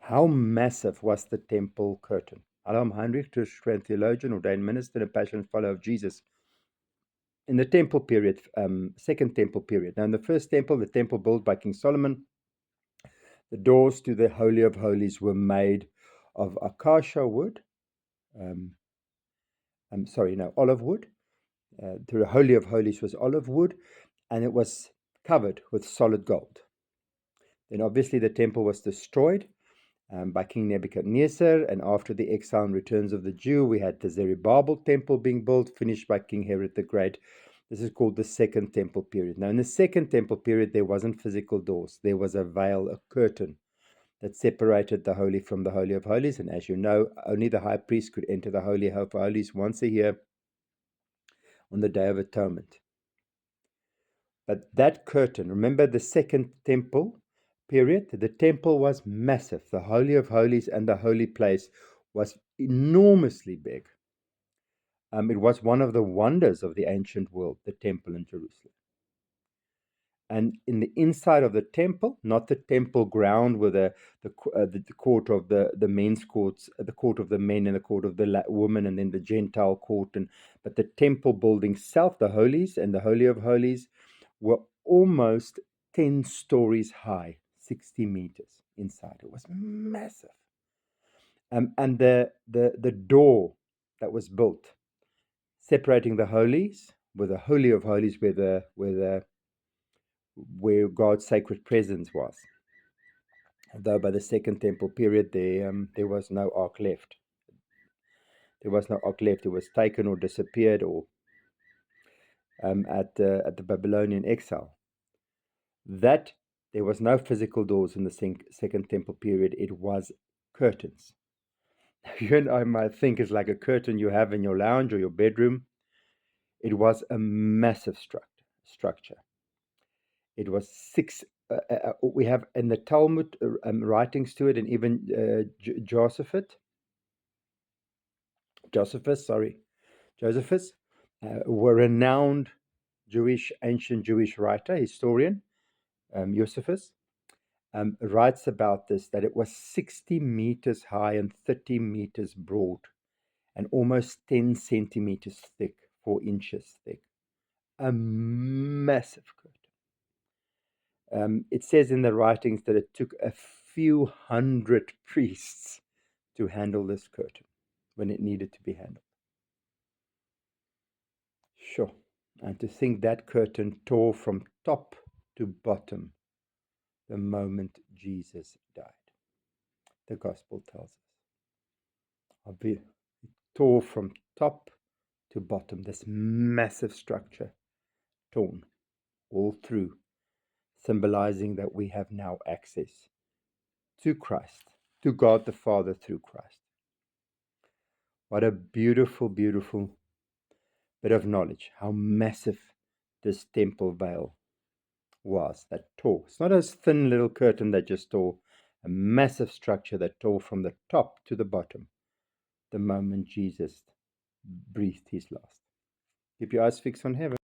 How massive was the temple curtain? Alam Heinrich, Christian theologian, ordained minister, and a passionate follower of Jesus. In the temple period, second temple period. Now, in the first temple, the temple built by King Solomon, the doors to the Holy of Holies were made of acacia wood. Olive wood. The Holy of Holies was olive wood, and it was covered with solid gold. Then, obviously, the temple was destroyed by King Nebuchadnezzar, and after the exile and returns of the Jew, we had the Zerubbabel temple being built, finished by King Herod the Great. This is called the Second Temple period. Now, in the Second Temple period, there wasn't physical doors. There was a veil, a curtain that separated the Holy from the Holy of Holies. And as you know, only the high priest could enter the Holy of Holies once a year on the Day of Atonement. But that curtain, remember the Second Temple period, the temple was massive. The Holy of Holies and the holy place was enormously big. It was one of the wonders of the ancient world, the temple in Jerusalem. And in the inside of the temple, not the temple ground with the court of the men's courts, the court of the men and the court of the women, and then the Gentile court, but the temple building itself, the holies and the Holy of Holies, were almost 10 stories high, 60 meters inside. It was massive. And the door that was built, separating the holies with the Holy of Holies, where God's sacred presence was. Though by the Second Temple period, there was no ark left. There was no ark left. It was taken or disappeared, or at the Babylonian exile. That there was no physical doors in the Second Temple period. It was curtains. You and I might think it's like a curtain you have in your lounge or your bedroom. It was a massive structure. It was we have in the Talmud writings to it, and even Josephus, were renowned ancient Jewish writer, historian, Josephus, writes about this, that it was 60 meters high and 30 meters broad and almost 10 centimeters thick, 4 inches thick. A massive curtain. It says in the writings that it took a few hundred priests to handle this curtain when it needed to be handled. Sure. And to think that curtain tore from top to bottom the moment Jesus died. The gospel tells us. It tore from top to bottom, this massive structure torn all through, symbolizing that we have now access to Christ, to God the Father through Christ. What a beautiful, beautiful bit of knowledge, how massive this temple veil was that tore. It's not a thin little curtain that just tore, a massive structure that tore from the top to the bottom the moment Jesus breathed his last. Keep your eyes fixed on heaven.